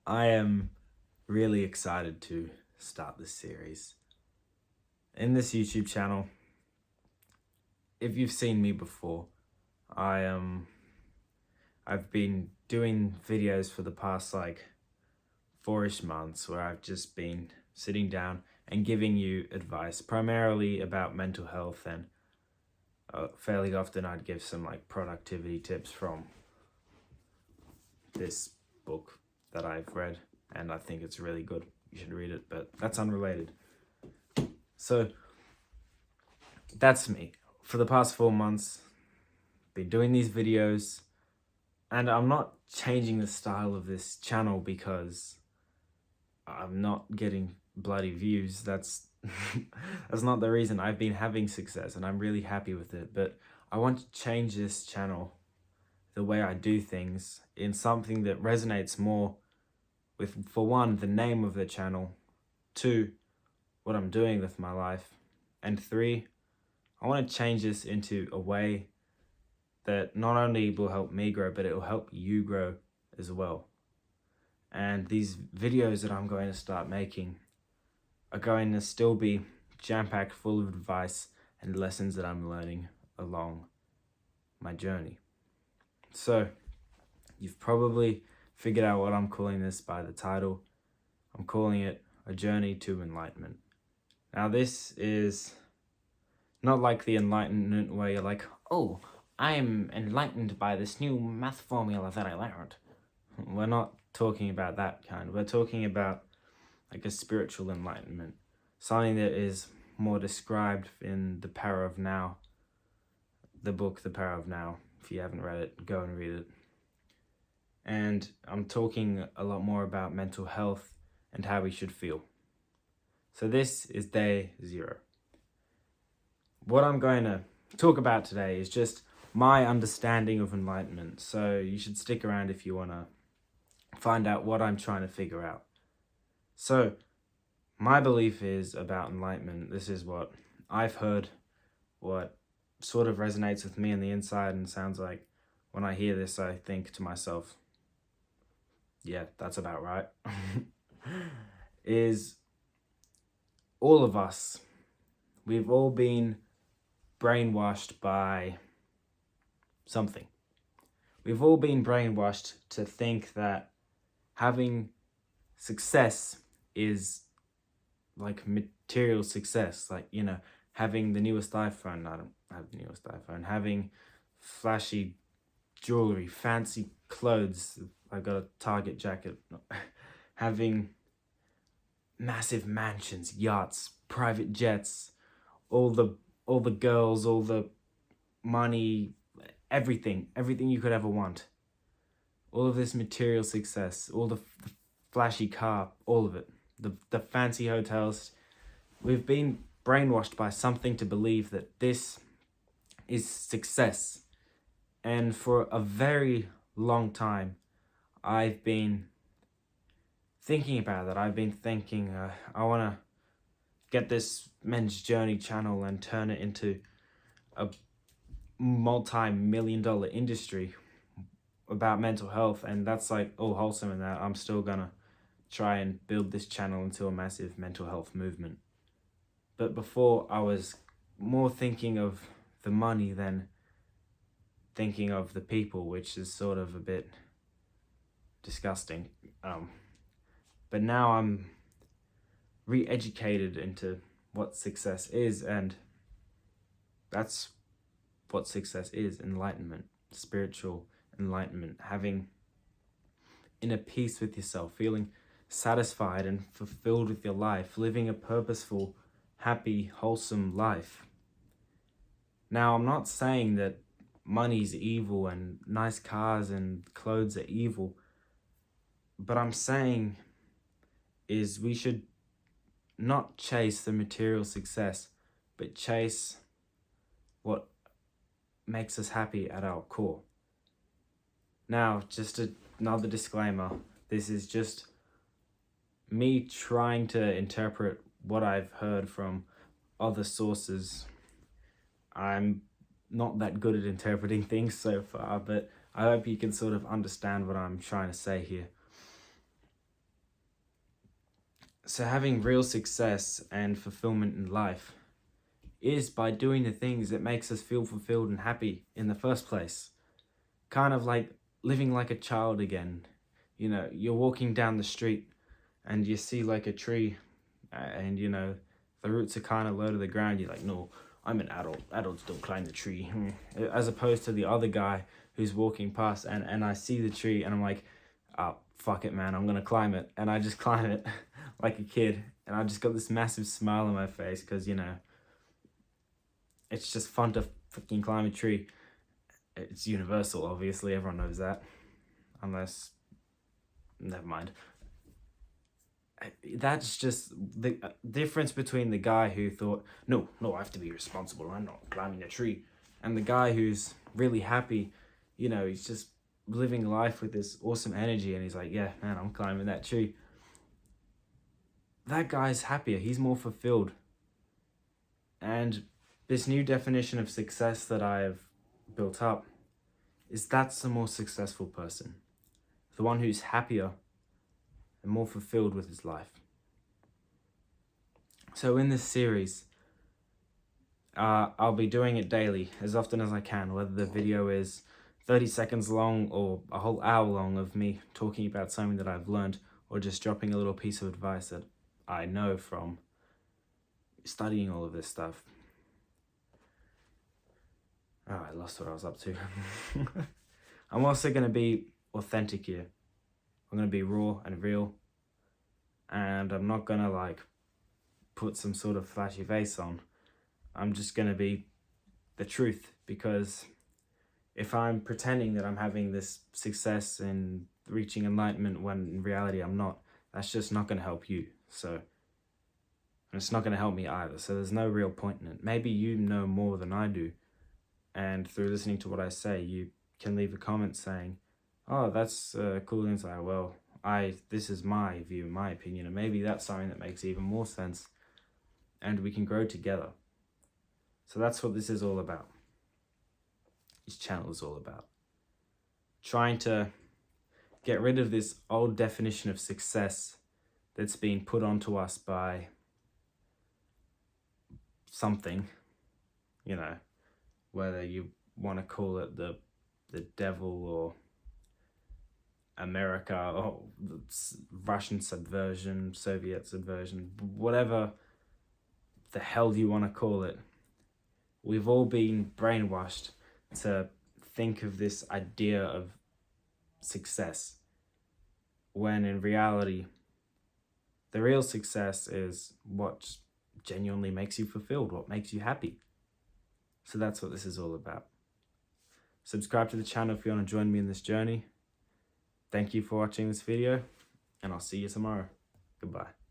I am really excited to start this series. In this YouTube channel, if you've seen me before, I've been doing videos for the past like 4-ish months where I've just been sitting down and giving you advice, primarily about mental health, and fairly often I'd give some like productivity tips from this book that I've read, and I think it's really good. You should read it, but that's unrelated. So that's me. For the past 4 months, been doing these videos, and I'm not changing the style of this channel because I'm not getting bloody views. That's that's not the reason. I've been having success and I'm really happy with it, but I want to change this channel, the way I do things, in something that resonates more with, for one, the name of the channel, 2, what I'm doing with my life, and 3, I want to change this into a way that not only will help me grow, but it will help you grow as well. And these videos that I'm going to start making are going to still be jam-packed full of advice and lessons that I'm learning along my journey. So, you've probably figured out what I'm calling this by the title. I'm calling it A Journey to Enlightenment. Now, this is not like the Enlightenment where you're like, oh, I'm enlightened by this new math formula that I learned. We're not talking about that kind. We're talking about like a spiritual enlightenment, something that is more described in The Power of Now, the book The Power of Now. If you haven't read it, go and read it. And I'm talking a lot more about mental health and how we should feel. So this is day 0. What I'm going to talk about today is just my understanding of enlightenment. So you should stick around if you want to find out what I'm trying to figure out. So my belief is about enlightenment. This is what I've heard, what sort of resonates with me on the inside, and sounds like when I hear this, I think to myself, yeah, that's about right. Is all of us, we've all been brainwashed by something. We've all been brainwashed to think that having success is like material success, like, you know, having the newest iPhone. I don't have the newest iPhone. Having flashy jewelry, fancy clothes. I got a Target jacket. Having massive mansions, yachts, private jets, all the girls, all the money, everything you could ever want. All of this material success, all the flashy car, all of it. The fancy hotels. We've been brainwashed by something to believe that this is success. And for a very long time, I've been thinking about that. I've been thinking, I want to get this Men's Journey channel and turn it into a multi-million-dollar industry about mental health. And that's like all wholesome in that. I'm still gonna try and build this channel into a massive mental health movement. But before, I was more thinking of the money than thinking of the people, which is sort of a bit disgusting. But now I'm re-educated into what success is, and that's what success is: enlightenment, spiritual enlightenment, having inner peace with yourself, feeling satisfied and fulfilled with your life, living a purposeful, happy, wholesome life. Now, I'm not saying that money's evil and nice cars and clothes are evil, but I'm saying is we should not chase the material success, but chase what makes us happy at our core. Now, just another disclaimer, this is just me trying to interpret what I've heard from other sources. I'm not that good at interpreting things so far, but I hope you can sort of understand what I'm trying to say here. So having real success and fulfillment in life is by doing the things that makes us feel fulfilled and happy in the first place. Kind of like living like a child again. You know, you're walking down the street and you see like a tree, and you know, the roots are kind of low to the ground. You're like, no, I'm an adult. Adults don't climb the tree. As opposed to the other guy who's walking past, and I see the tree and I'm like, oh, fuck it, man, I'm gonna climb it. And I just climb it like a kid. And I just got this massive smile on my face because, you know, it's just fun to fucking climb a tree. It's universal, obviously, everyone knows that. Unless, never mind. That's just the difference between the guy who thought, no, I have to be responsible, I'm not climbing a tree, and the guy who's really happy, you know, he's just living life with this awesome energy, and he's like, yeah, man, I'm climbing that tree. That guy's happier, he's more fulfilled. And this new definition of success that I've built up is that's the more successful person, the one who's happier and more fulfilled with his life. So in this series, I'll be doing it daily, as often as I can, whether the video is 30 seconds long or a whole hour long of me talking about something that I've learned, or just dropping a little piece of advice that I know from studying all of this stuff. Oh, I lost what I was up to. I'm also going to be authentic here. I'm going to be raw and real. And I'm not going to like put some sort of flashy face on. I'm just going to be the truth, because if I'm pretending that I'm having this success and reaching enlightenment when in reality I'm not, that's just not going to help you. So, and it's not going to help me either. So there's no real point in it. Maybe you know more than I do, and through listening to what I say, you can leave a comment saying, oh, that's a cool insight. Well, this is my view, my opinion, and maybe that's something that makes even more sense, and we can grow together. So that's what this is all about. This channel is all about trying to get rid of this old definition of success that's been put onto us by something, you know, whether you want to call it the devil or America or Russian subversion, Soviet subversion, whatever the hell you want to call it. We've all been brainwashed to think of this idea of success, when in reality, the real success is what genuinely makes you fulfilled, what makes you happy. So that's what this is all about. Subscribe to the channel if you want to join me in this journey. Thank you for watching this video, and I'll see you tomorrow. Goodbye.